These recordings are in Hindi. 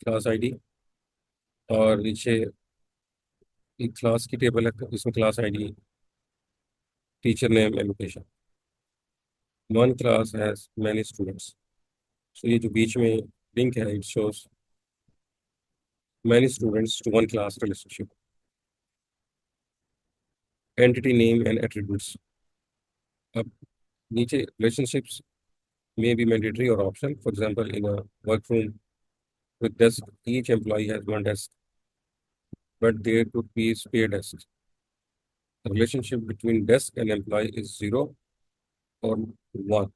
क्लास आईडी, और नीचे एक क्लास की टेबल है, इसमें class ID, teacher name and location. One class has many students. So ये जो बीच में लिंक है, it shows many students to one class relationship. Entity name and attributes. अब नीचे relationships may be mandatory or optional. For example, in a workroom with desk, each employee has one desk, but there could be spare desks. The relationship between desk and employee is zero or one.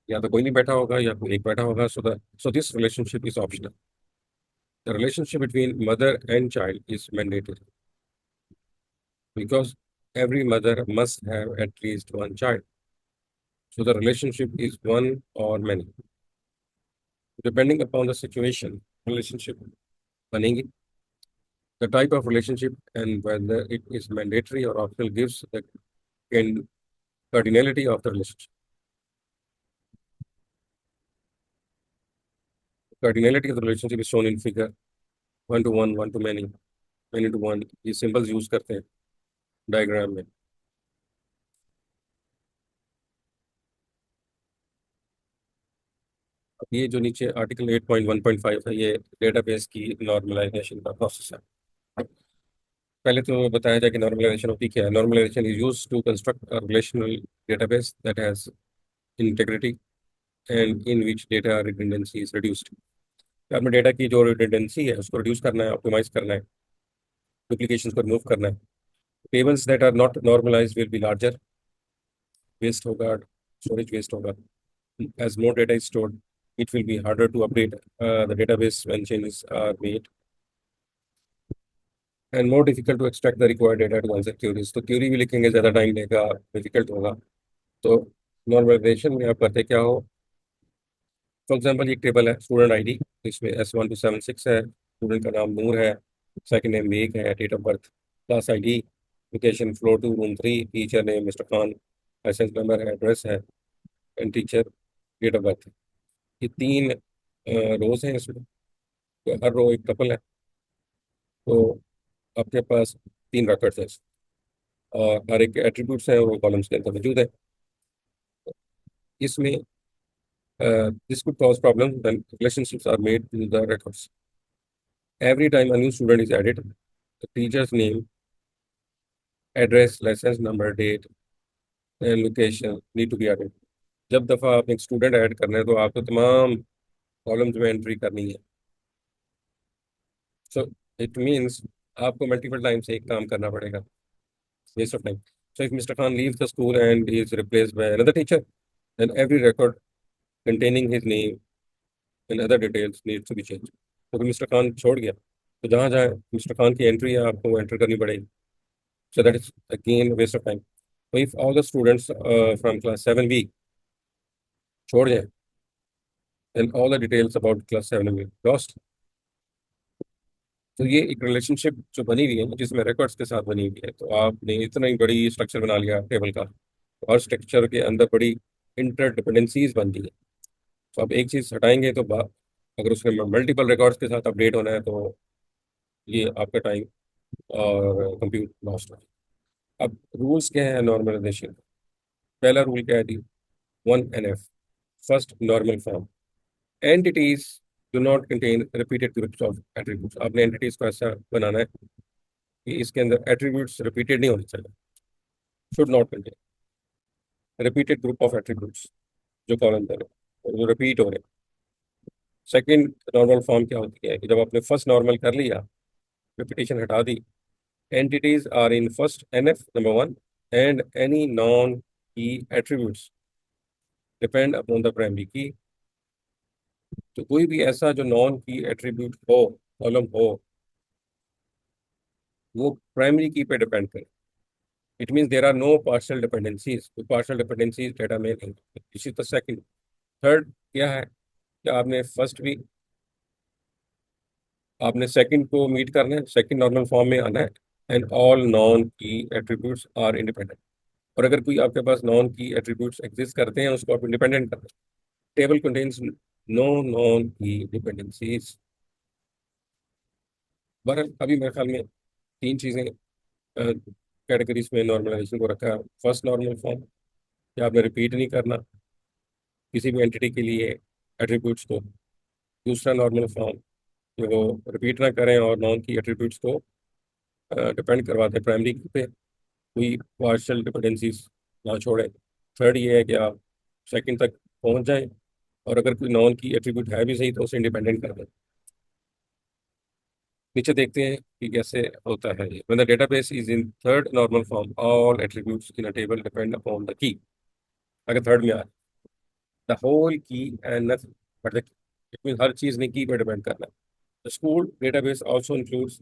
या तो कोई नहीं बैठा होगा या कोई एक बैठा होगा. So this relationship is optional. The relationship between mother and child is mandatory because every mother must have at least one child. So the relationship is one or many. Depending upon the situation, relationship बनेगी. The type of relationship and whether it is mandatory or optional gives the cardinality of the relationship. Cardinality of the relationship is shown in figure. One to one to many to one. ये symbols use करते हैं diagram में. अब ये जो नीचे आर्टिकल 8.1.5 है, ये डेटाबेस की नॉर्मलाइजेशन का प्रोसेस है. पहले तो बताया जाए कि नॉर्मलाइजेशन होती क्या है. Normalization is used to construct a relational database that has integrity and in which data redundancy is reduced. आपने डेटा की जो रिडंडेंसी है उसको रिड्यूस करना है, ऑप्टिमाइज करना है, डुप्लीकेशन को रिमूव करना है. Tables that are not normalize will be larger, waste होगा, स्टोरेज वेस्ट होगा. As more data is stored, it will be harder to update the database when changes are made, and more difficult to extract the required data to answer queries. तो क्यूरी भी लिखेंगे ज़्यादा टाइम लेगा, डिफिकल्ट होगा. तो नॉर्मलाइजेशन में आप करते क्या हो. फॉर एग्जाम्पल एक टेबल है स्टूडेंट आईडी, इसमें S1276 है, स्टूडेंट का नाम नूर है, सेकंड नेम मेक है, date of birth, class ID, location floor 2 room 3, teacher name mister Khan, license number है, एड्रेस है, and teacher date of birth. ये तीन रोज हैं इसमें. तो हर रो एक टपल है. तो आपके पास तीन records हैं और हर एक एट्रीब्यूट्स हैं, वो कॉलम्स के अंदर मौजूद है. इसमें this could cause problems when relationships are made to the records. Every time a new student is added, the teacher's name, address, license number, date and location need to be added. जब दफ़ा आप एक स्टूडेंट ऐड करना है तो आपको तमाम कॉलम्स में एंट्री करनी है. सो इट मीन्स आपको मल्टीपल टाइम से एक काम करना पड़ेगा. Waste of time. So if Mr. Khan leaves the school and is replaced by another teacher, then every record containing his name and other details needs to be changed. तो मिस्टर खान छोड़ गया तो जहाँ जहाँ मिस्टर खान की एंट्री है आपको एंटर करनी पड़ेगी. So that is again waste of time. So if all the students from class 7B छोड़ जाए, then all the details about class 7 will be lost. तो ये एक रिलेशनशिप जो बनी हुई है जिसमें रिकॉर्ड्स के साथ बनी हुई है. तो आपने इतना ही बड़ी स्ट्रक्चर बना लिया टेबल का, और स्ट्रक्चर के अंदर बड़ी इंटरडिपेंडेंसीज बन गई है. तो आप एक चीज़ हटाएंगे तो अगर उसमें मल्टीपल रिकॉर्ड्स के साथ अपडेट होना है तो ये आपका टाइम और कंप्यूट लॉस्ट हो. अब रूल्स क्या है नॉर्मलाइजेशन. पहला रूल क्या है जी. 1NF, first normal form. Entities do not contain repeated groups of attributes. आपने एंटिटीज को ऐसा बनाना है कि इसके अंदर एट्रीब्यूट्स रिपीटेड नहीं होने चाहिए. Should not contain repeated group of attributes जो कॉलम पर है, जो रिपीट हो रहे हैं. सेकेंड नॉर्मल फॉर्म क्या होती है कि जब आपने फर्स्ट नॉर्मल कर लिया, रिपीटेशन हटा दी, entities are in first NF number one, and any non-key attributes depend upon the primary key. तो कोई भी ऐसा जो नॉन की एट्रीब्यूट हो, कॉलम हो, वो प्राइमरी की पे डिपेंड करे. It means there are no partial dependencies. कोई पार्शियल डिपेंडेंसीज डेटा में नहीं. इसी तो सेकंड. थर्ड क्या है कि आपने सेकंड को मीट करना है, सेकंड नॉर्मल फॉर्म में आना है, एंड ऑल नॉन की एट्रीब्यूट्स आर इंडिपेंडेंट. और अगर कोई आपके पास नॉन की एट्रीब्यूट्स एग्जिस्ट करते हैं उसको आप इंडिपेंडेंट करते हैं. टेबल कंटेन्स नो नॉन की डिपेंडेंसीज. बहरहाल अभी मेरे ख्याल में तीन चीज़ें कैटेगरीज में नॉर्मलाइजेशन को रखा है। फर्स्ट नॉर्मल फॉर्म, कि आपने रिपीट नहीं करना किसी भी एंटिटी के लिए एट्रीब्यूट्स को। दूसरा नॉर्मल फॉर्म, कि वो रिपीट ना करें और नॉन की एट्रीब्यूट्स को डिपेंड करवाते हैं प्राइमरी पे, कोई पार्शियल डिपेंडेंसीज ना छोड़े। थर्ड ये है कि आप सेकंड तक पहुंच जाएं, और अगर कोई नॉन की एट्रीब्यूट है भी सही तो उसे इंडिपेंडेंट कर दें। नीचे देखते हैं कि कैसे होता है ये। When the database is in third normal form, all attributes in a table depend upon the key. अगर थर्ड में आ the whole key and nothing but the key, it mean हर चीज ने की पर डिपेंड करना है। The school database also includes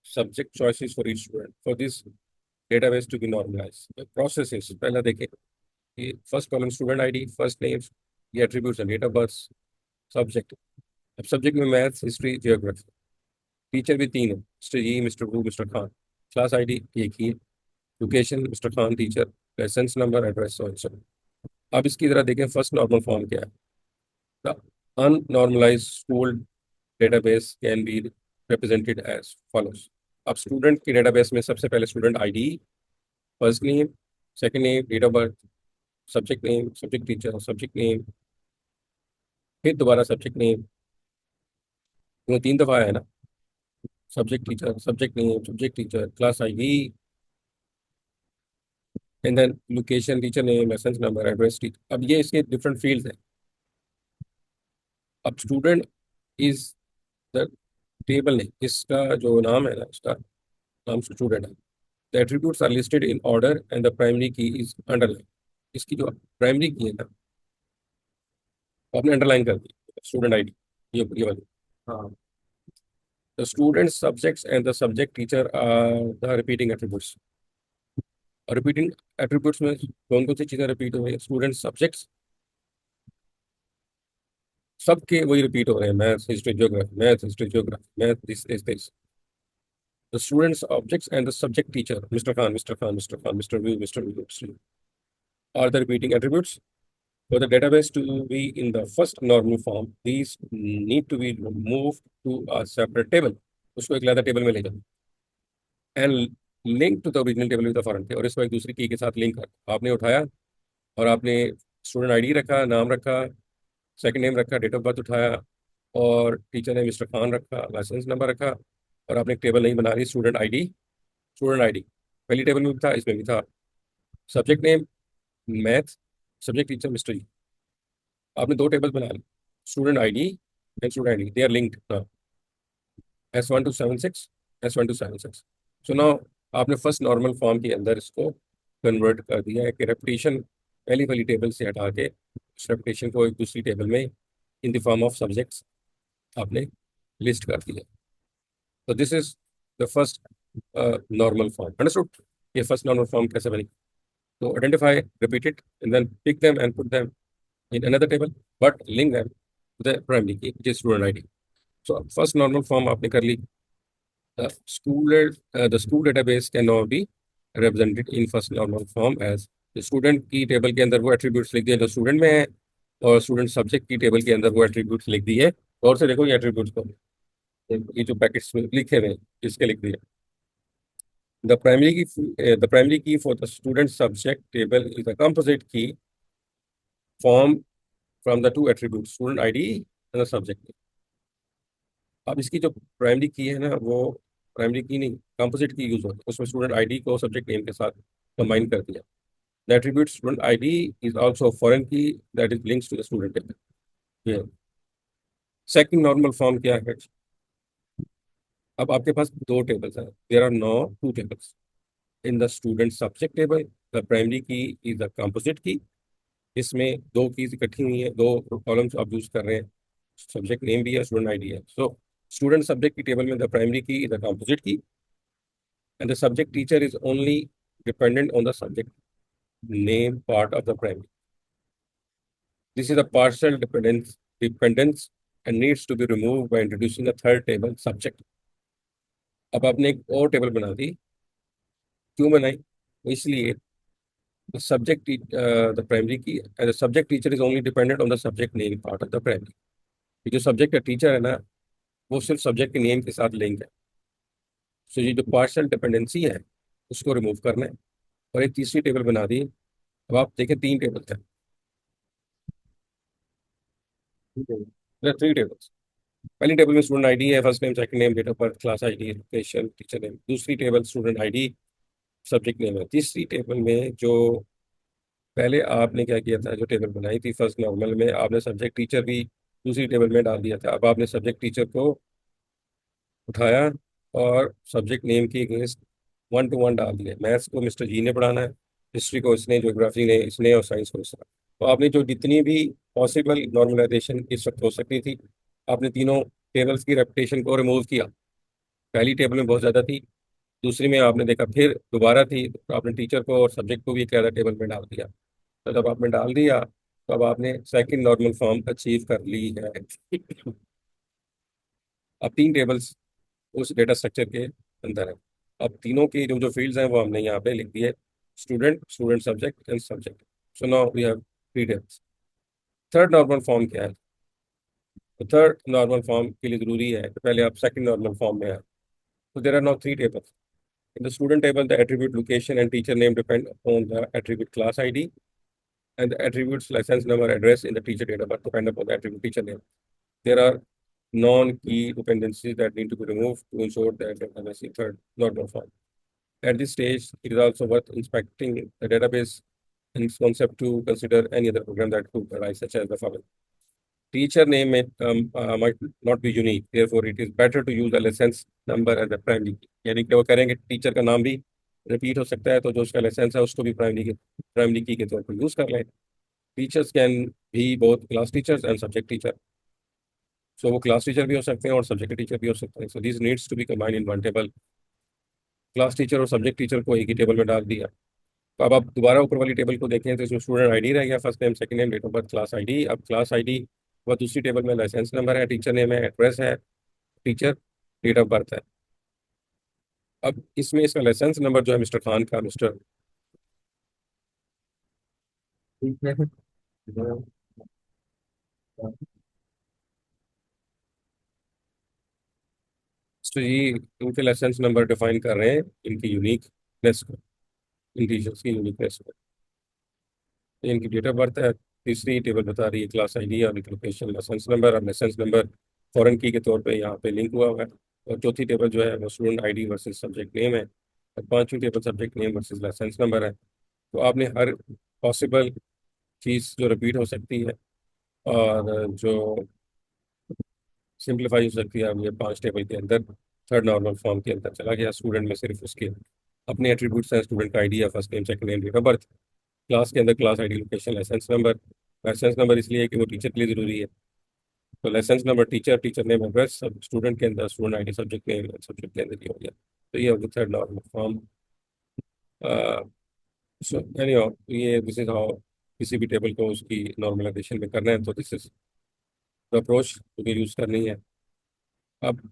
subject choices for each student. For this database to be normalized, the process is, पहला देखें कि first column student ID, first name, ये एट्रीब्यूट्स हैं, डेट ऑफ बर्थ, सब्जेक्ट। अब सब्जेक्ट में मैथ्स, हिस्ट्री, जियोग्राफी। टीचर भी तीन है, मिस्टर जी, मिस्टर वो, मिस्टर खान। क्लास आईडी एक ही है। Location mister Khan teacher, license number, address और so on. अब इसकी तरह देखें फर्स्ट नॉर्मल फॉर्म क्या है। The unnormalised school database can be represented as follows. अब स्टूडेंट की डेटाबेस में सबसे पहले student ID, first name, second name, date of birth, subject name, subject teacher, subject name, फिर दोबारा सब्जेक्ट नेम। वो तीन दफा है ना, subject teacher, subject name, subject teacher, class ID, and then location, teacher name, licence number, address teacher. अब ये इसके डिफरेंट फील्ड्स हैं। अब student is the table name, इसका जो नाम है ना, इसका नाम स्टूडेंट है। The attributes are listed in order and the primary key is underline. इसकी जो प्राइमरी की है ना, वो आपने अंडरलाइन कर दी, स्टूडेंट आईडी, ये वाली। हाँ, the student subjects and the subject teacher are the repeating attributes. और रिपीटिंग एट्रीब्यूट्स में कौन कौन सी चीज़ें रिपीट हो रही है? स्टूडेंट सब्जेक्ट्स, सबके वही रिपीट हो रहे हैं, maths, history, geography, maths, history, geography, math, this. The students objects and the subject teacher, mister Khan, mister Khan, mister Khan, mister view, mister view, mister view, are the repeating attributes. For the database to be in the first normal form, these need to be moved to a separate table. उसको एक अलग टेबल में ले जाओ and link to the original table with the foreign key, और इसको एक दूसरी की के साथ लिंक कर। आपने उठाया और आपने स्टूडेंट आईडी रखा, नाम रखा, सेकंड नेम रखा, डेट ऑफ बर्थ उठाया, और टीचर ने मिस्टर खान रखा, लाइसेंस नंबर रखा, और आपने एक टेबल नहीं बना रही, स्टूडेंट आईडी, स्टूडेंट आईडी। पहली टेबल में भी था, इसमें भी था। Subject name math, subject teacher mister G. आपने दो टेबल बना ली, student ID and student ID, they are linked now, S1 to 76, S1 to 76। So now आपने फर्स्ट नॉर्मल फॉर्म के अंदर इसको कन्वर्ट कर दिया है कि रेपिटेशन पहली वाली टेबल से हटा के उस रेपिटेशन को एक दूसरी टेबल में in the form of subjects आपने लिस्ट कर दिया। तो this is the first normal form, understood? ये फर्स्ट नॉर्मल फॉर्म कैसे बनी? तो identify, repeat it, and then pick them and put them in another table, but link them to the primary key, which is student ID. So first normal form आपने कर ली। The school database can now be represented in first normal form as student की टेबल के अंदर वो एट्रीब्यूट्स लिख दिए जो स्टूडेंट में है, और स्टूडेंट सब्जेक्ट की टेबल के अंदर वो एट्रीब्यूट्स लिख दिए। और से देखो ये एट्रीब्यूट्स को, ये जो पैकेट्स में लिखे हुए हैं इसके लिख दिए। The primary key for the student subject table is a composite key formed from the two attributes, student ID and the subject name. अब इसकी जो प्राइमरी की है ना, वो प्राइमरी की नहीं, कंपोजिट की यूज होती है। उसमें स्टूडेंट आईडी को सब्जेक्ट नेम के साथ कंबाइन कर दिया। The attribute student ID is also foreign key that is links to the student table. ये सेकंड नॉर्मल फॉर्म क्या है? अब आपके पास दो टेबल्स हैं, there are no two tables in the student subject table. The primary key is the composite key, इसमें दो कीज इकट्ठी हुई हैं, दो कॉलम्स आप यूज कर रहे हैं, सब्जेक्ट नेम भी है, स्टूडेंट आईडी है। सो स्टूडेंट सब्जेक्ट की टेबल में the primary key is the composite की, and the subject teacher is only dependent on the subject name part of the primary. This is a partial dependence and needs to be removed by introducing a third table, subject. अब आपने एक और टेबल बना दी, क्यों बनाई? इसलिए the subject the primary key and the subject teacher is only dependent on the subject name part of the primary. ये जो सब्जेक्ट का टीचर है ना, वो सिर्फ सब्जेक्ट के नेम के साथ लिंक है। सो ये जो पार्शियल डिपेंडेंसी है उसको रिमूव करना है, और एक तीसरी टेबल बना दी। अब आप देखें तीन टेबल है, थ्री टेबल्स। पहली टेबल में स्टूडेंट आईडी है, first name second name date of birth class ID location teacher name. दूसरी table student ID subject name है। तीसरी टेबल में जो पहले आपने क्या किया था, जो टेबल बनाई थी फर्स्ट नॉर्मल में, आपने सब्जेक्ट टीचर भी दूसरी टेबल में डाल दिया था। अब आपने सब्जेक्ट टीचर को उठाया और सब्जेक्ट नेम की अगेंस्ट वन टू वन डाल दिया। मैथ्स को मिस्टर जी ने पढ़ाना है, हिस्ट्री को इसने, ज्योग्राफी ने इसने, और साइंस को इसने। तो आपने जो जितनी भी पॉसिबल नॉर्मलाइजेशन इस वक्त हो सकती थी, आपने तीनों टेबल्स की रेपिटेशन को रिमूव किया। पहली टेबल में बहुत ज़्यादा थी, दूसरी में आपने देखा फिर दोबारा थी, तो आपने टीचर को और सब्जेक्ट को भी एक अलग टेबल में डाल दिया। तो जब आपने डाल दिया तो अब आपने सेकंड नॉर्मल फॉर्म अचीव कर ली है। अब तीन टेबल्स उस डेटा स्ट्रक्चर के अंदर है। अब तीनों की जो जो फील्ड्स हैं वो हमने यहाँ पे लिख दिए, student, student subject and subject. So now we have three tables. Third normal form क्या है? तो थर्ड नॉर्मल फॉर्म के लिए जरूरी है तो पहले आप सेकंड नॉर्मल फॉर्म में आए। तो there are now three tables. In the student table, the attribute location and teacher name depend upon the attribute class ID, and the attributes license number address in the teacher data but depend upon the attribute teacher name. There are non-key dependencies that need to be removed to ensure that the database is third normal form. At this stage, it is also worth inspecting the database in its concept to consider any other program that could arise, such as the following. Teacher name might not be unique, therefore it is better to use the license number as a primary key. यानी कि वो करेंगे टीचर का नाम भी रिपीट हो सकता है, तो जो उसका लाइसेंस है उसको भी प्राइमरी की के तौर पर यूज कर लें। टीचर्स कैन भी both class teachers and subject teacher. So वो क्लास टीचर भी हो सकते हैं और सब्जेक्ट टीचर भी हो सकते हैं। So this needs to be combined in one table. Class teacher और सब्जेक्ट टीचर को एक ही टेबल में डाल दिया। तो अब आप दोबारा ऊपर वाली टेबल को देखें तो इसमें स्टूडेंट आईडी रह गया, first name second name date of birth class ID. अब क्लास आईडी व दूसरी टेबल में लाइसेंस नंबर है, टीचर नेम है, एड्रेस है, टीचर, डेट ऑफ बर्थ है। अब इसमें इसका लाइसेंस नंबर जो है मिस्टर खान का, मिस्टर, ठीक है, तो ये इनके लाइसेंस नंबर डिफाइन कर रहे हैं इनकी यूनिकनेस को, इन टीचर्स की यूनिकनेस को। ये इनकी डेट ऑफ बर्थ है। तीसरी टेबल बता रही है क्लास आईडी और इनकी लोकेशन, लाइसेंस नंबर। और लाइसेंस नंबर फॉरेन की के तौर पे यहाँ पे लिंक हुआ हुआ है। और चौथी टेबल जो है वो student ID versus subject name है। और पांचवी table subject name versus license number है। तो आपने हर पॉसिबल चीज़ जो रिपीट हो सकती है और जो सिंप्लीफाई हो सकती है, अब ये पांच टेबल के अंदर थर्ड नॉर्मल फॉर्म के अंदर चला गया। स्टूडेंट में सिर्फ उसके अपने एट्रीब्यूट्स हैं, स्टूडेंट का आईडी है, first name second name date of birth. Class के अंदर class ID location license number. License number इसलिए है कि वो टीचर के लिए जरूरी है, तो license number teacher, teacher name address, सब स्टूडेंट के अंदर student ID, subject name, subject के अंदर ये हो गया। तो ये होगी third normal form. So anyhow, ये दिस इज हाउ किसी भी टेबल को उसकी नॉर्मलाइजेशन में करना है। तो दिस इज द अप्रोच जो यूज करनी है। अब